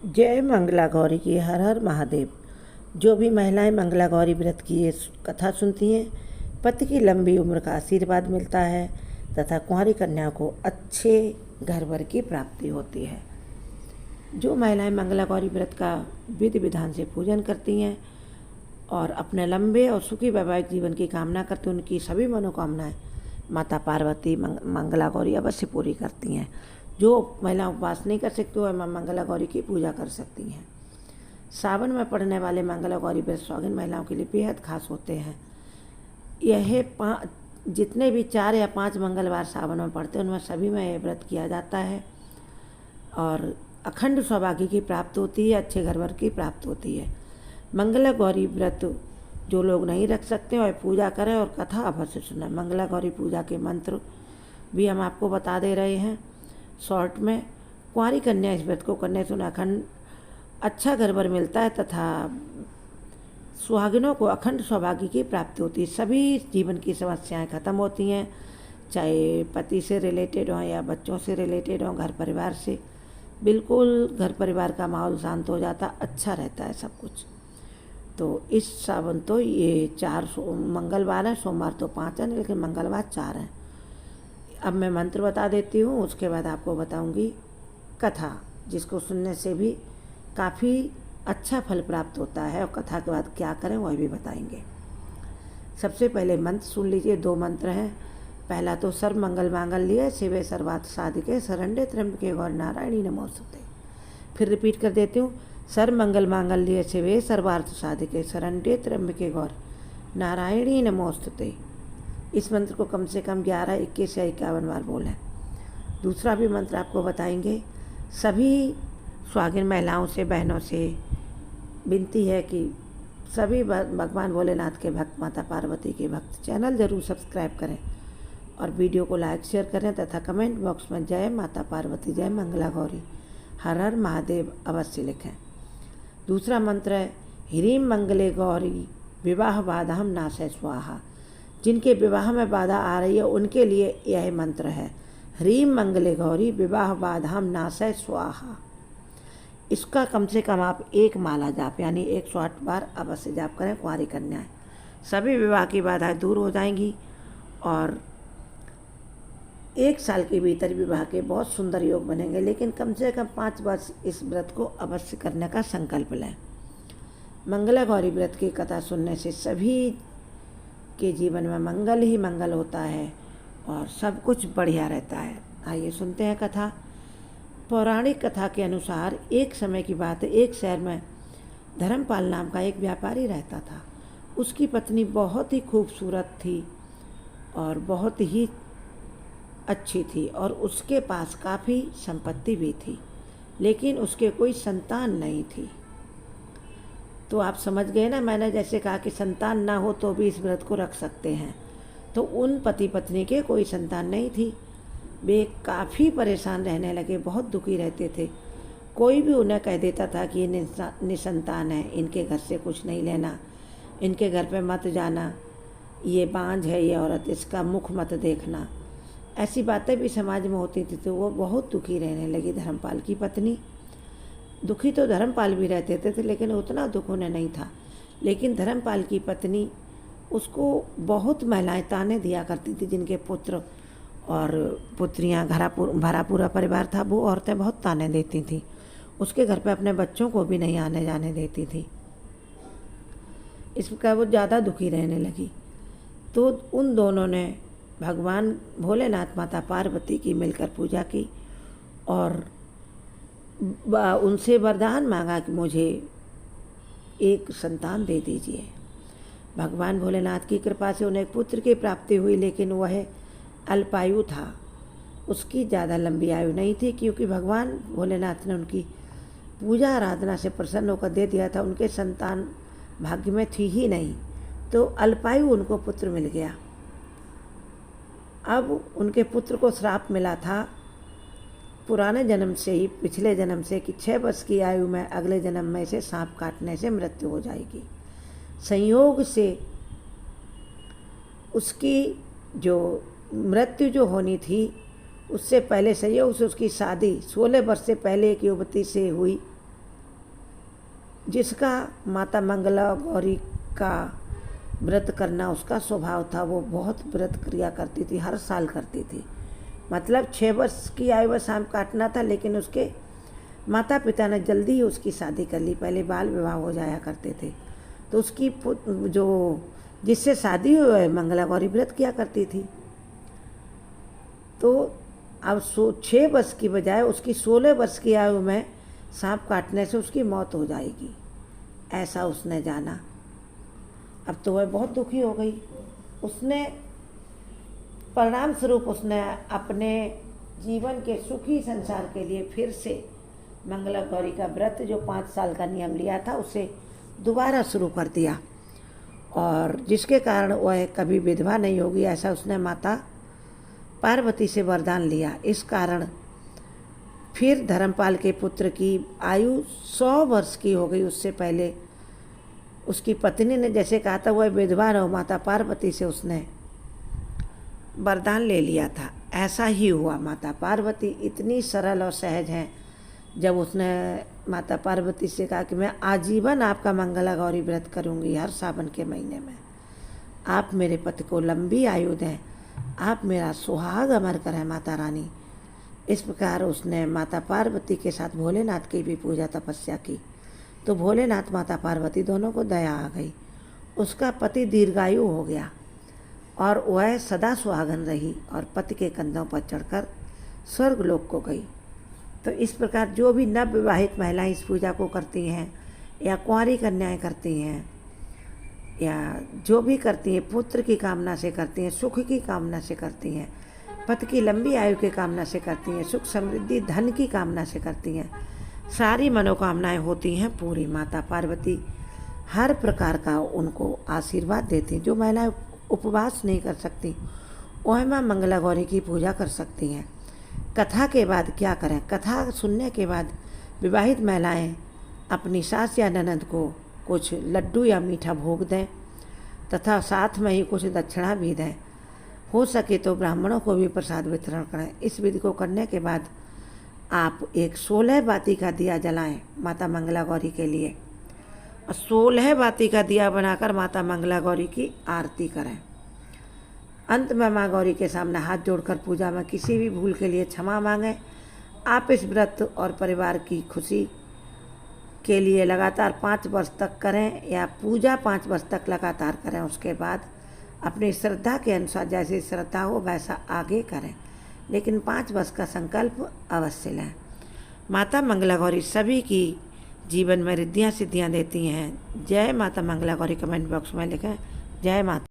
जय मंगला गौरी की हर हर महादेव। जो भी महिलाएं मंगला गौरी व्रत की ये कथा सुनती हैं, पति की लंबी उम्र का आशीर्वाद मिलता है तथा कुंवारी कन्या को अच्छे घर वर की प्राप्ति होती है। जो महिलाएं मंगला गौरी व्रत का विधि विधान से पूजन करती हैं और अपने लंबे और सुखी वैवाहिक जीवन की कामना करती हैं, उनकी सभी मनोकामनाएं माता पार्वती मंगला गौरी अवश्य पूरी करती हैं। जो महिला उपवास नहीं कर सकती वह मंगला गौरी की पूजा कर सकती हैं। सावन में पड़ने वाले मंगला गौरी व्रत सुहागिन महिलाओं के लिए बेहद खास होते हैं। यह जितने भी 4 या 5 मंगलवार सावन में पड़ते हैं उनमें सभी में यह व्रत किया जाता है और अखंड सौभाग्य की प्राप्ति होती है, अच्छे घर वर की प्राप्ति होती है। मंगला गौरी व्रत जो लोग नहीं रख सकते वह पूजा करें और कथा अवश्य सुनें। मंगला गौरी पूजा के मंत्र भी हम आपको बता दे रहे हैं शॉर्ट में। कुंवारी कन्या इस व्रत को करने से उन्हें अखंड अच्छा घर वर मिलता है तथा सुहागिनों को अखंड सौभाग्य की प्राप्ति होती है। सभी जीवन की समस्याएं खत्म होती हैं, चाहे पति से रिलेटेड हों या बच्चों से रिलेटेड हों, घर परिवार से। बिल्कुल घर परिवार का माहौल शांत हो जाता, अच्छा रहता है सब कुछ। तो इस सावन तो ये 4 मंगलवार हैं, सोमवार तो 5 हैं लेकिन मंगलवार 4 हैं। अब मैं मंत्र बता देती हूँ, उसके बाद आपको बताऊँगी कथा, जिसको सुनने से भी काफ़ी अच्छा फल प्राप्त होता है और कथा के बाद क्या करें वह भी बताएंगे। सबसे पहले मंत्र सुन लीजिए। 2 मंत्र हैं। पहला तो सर्व मंगल मांगल्ये शिवे सर्वार्थ साधिके शरण्ये त्र्यंबके गौरी नारायणी नमोस्तुते। फिर रिपीट कर देती हूँ। सर्व मंगल मांगल्ये शिवे सर्वार्थ साधिके शरण्ये त्र्यंबके गौरी नारायणी नमोस्तुते। इस मंत्र को कम से कम 11, 21 या 51 बार बोलें। दूसरा भी मंत्र आपको बताएंगे। सभी सुहागिन महिलाओं से, बहनों से विनती है कि सभी भगवान भोलेनाथ के भक्त, माता पार्वती के भक्त चैनल ज़रूर सब्सक्राइब करें और वीडियो को लाइक शेयर करें तथा कमेंट बॉक्स में जय माता पार्वती, जय मंगला गौरी, हर हर महादेव अवश्य लिखें। दूसरा मंत्र है ह्रीं मंगले गौरी विवाह बाधाम नाशय स्वाहा। जिनके विवाह में बाधा आ रही है उनके लिए यह मंत्र है। ह्रीं मंगले गौरी विवाह बाधाम नाशय स्वाहा। इसका कम से कम आप 1 माला जाप यानी 108 बार अवश्य जाप करें कुंवारी कन्याएं। सभी विवाह की बाधाएं दूर हो जाएंगी और 1 साल के भीतर विवाह के बहुत सुंदर योग बनेंगे। लेकिन कम से कम 5 वर्ष इस व्रत को अवश्य करने का संकल्प लें। मंगला गौरी व्रत की कथा सुनने से सभी के जीवन में मंगल ही मंगल होता है और सब कुछ बढ़िया रहता है। आइए सुनते हैं कथा। पौराणिक कथा के अनुसार एक समय की बात है, एक शहर में धर्मपाल नाम का एक व्यापारी रहता था। उसकी पत्नी बहुत ही खूबसूरत थी और बहुत ही अच्छी थी और उसके पास काफ़ी संपत्ति भी थी, लेकिन उसके कोई संतान नहीं थी। तो आप समझ गए ना, मैंने जैसे कहा कि संतान ना हो तो भी इस व्रत को रख सकते हैं। तो उन पति पत्नी के कोई संतान नहीं थी। वे काफ़ी परेशान रहने लगे, बहुत दुखी रहते थे। कोई भी उन्हें कह देता था कि ये निसंतान है, इनके घर से कुछ नहीं लेना, इनके घर पे मत जाना, ये बांझ है ये औरत, इसका मुख मत देखना। ऐसी बातें भी समाज में होती थी। तो वो बहुत दुखी रहने लगी धर्मपाल की पत्नी। दुखी तो धर्मपाल भी रहते थे लेकिन उतना दुख उन्हें नहीं था। लेकिन धर्मपाल की पत्नी उसको बहुत महिलाएं ताने दिया करती थी, जिनके पुत्र और पुत्रियां, भरा पूरा परिवार था, वो औरतें बहुत ताने देती थीं। उसके घर पे अपने बच्चों को भी नहीं आने जाने देती थी। इस प्रकार वो ज़्यादा दुखी रहने लगी। तो उन दोनों ने भगवान भोलेनाथ, माता पार्वती की मिलकर पूजा की और उनसे वरदान मांगा कि मुझे एक संतान दे दीजिए। भगवान भोलेनाथ की कृपा से उन्हें एक पुत्र की प्राप्ति हुई, लेकिन वह अल्पायु था, उसकी ज़्यादा लंबी आयु नहीं थी, क्योंकि भगवान भोलेनाथ ने उनकी पूजा आराधना से प्रसन्न होकर दे दिया था। उनके संतान भाग्य में थी ही नहीं, तो अल्पायु उनको पुत्र मिल गया। अब उनके पुत्र को श्राप मिला था पुराने जन्म से ही, पिछले जन्म से, कि 6 वर्ष की आयु में अगले जन्म में से सांप काटने से मृत्यु हो जाएगी। संयोग से उसकी जो मृत्यु जो होनी थी उससे पहले संयोग से उसकी शादी 16 वर्ष से पहले एक युवती से हुई जिसका माता मंगला गौरी का व्रत करना उसका स्वभाव था, वो बहुत व्रत क्रिया करती थी, हर साल करती थी। मतलब 6 वर्ष की आयु में सांप काटना था, लेकिन उसके माता पिता ने जल्दी ही उसकी शादी कर ली। पहले बाल विवाह हो जाया करते थे, तो उसकी जो जिससे शादी हुई मंगला गौरी व्रत किया करती थी। तो अब 6 वर्ष की बजाय उसकी 16 वर्ष की आयु में सांप काटने से उसकी मौत हो जाएगी, ऐसा उसने जाना। अब तो वह बहुत दुखी हो गई। उसने परिणाम स्वरूप उसने अपने जीवन के सुखी संसार के लिए फिर से मंगला गौरी का व्रत, जो 5 साल का नियम लिया था, उसे दोबारा शुरू कर दिया, और जिसके कारण वह कभी विधवा नहीं होगी, ऐसा उसने माता पार्वती से वरदान लिया। इस कारण फिर धर्मपाल के पुत्र की आयु 100 वर्ष की हो गई। उससे पहले उसकी पत्नी ने जैसे कहा था वह विधवा रहो, माता पार्वती से उसने वरदान ले लिया था। ऐसा ही हुआ। माता पार्वती इतनी सरल और सहज हैं, जब उसने माता पार्वती से कहा कि मैं आजीवन आपका मंगला गौरी व्रत करूंगी, हर सावन के महीने में आप मेरे पति को लंबी आयु दें, आप मेरा सुहाग अमर करें माता रानी। इस प्रकार उसने माता पार्वती के साथ भोलेनाथ की भी पूजा तपस्या की, तो भोलेनाथ माता पार्वती दोनों को दया आ गई। उसका पति दीर्घायु हो गया और वह सदा सुहागन रही और पति के कंधों पर चढ़कर स्वर्गलोक को गई। तो इस प्रकार जो भी नवविवाहित महिलाएं इस पूजा को करती हैं, या कुंवारी कन्याएं करती हैं, या जो भी करती हैं, पुत्र की कामना से करती हैं, सुख की कामना से करती हैं, पति की लंबी आयु की कामना से करती हैं, सुख समृद्धि धन की कामना से करती हैं, सारी मनोकामनाएं होती हैं पूरी। माता पार्वती हर प्रकार का उनको आशीर्वाद देती। जो महिलाएं उपवास नहीं कर सकती, वह माँ मंगला गौरी की पूजा कर सकती हैं। कथा के बाद क्या करें? कथा सुनने के बाद विवाहित महिलाएं अपनी सास या ननद को कुछ लड्डू या मीठा भोग दें, तथा साथ में ही कुछ दक्षिणा भी दें। हो सके तो ब्राह्मणों को भी प्रसाद वितरण करें। इस विधि को करने के बाद आप एक 16 बाती का दिया जलाएं माता मंगला गौरी के लिए, और 16 बाती का दिया बनाकर माता मंगला गौरी की आरती करें। अंत में माँ गौरी के सामने हाथ जोड़कर पूजा में किसी भी भूल के लिए क्षमा मांगें। आप इस व्रत और परिवार की खुशी के लिए लगातार 5 वर्ष तक करें, या पूजा 5 वर्ष तक लगातार करें। उसके बाद अपनी श्रद्धा के अनुसार जैसी श्रद्धा हो वैसा आगे करें, लेकिन 5 वर्ष का संकल्प अवश्य लें। माता मंगला गौरी सभी की जीवन में रिद्धियाँ सिद्धियाँ देती हैं। जय माता मंगला गौरी। कमेंट बॉक्स में लिखें जय माता।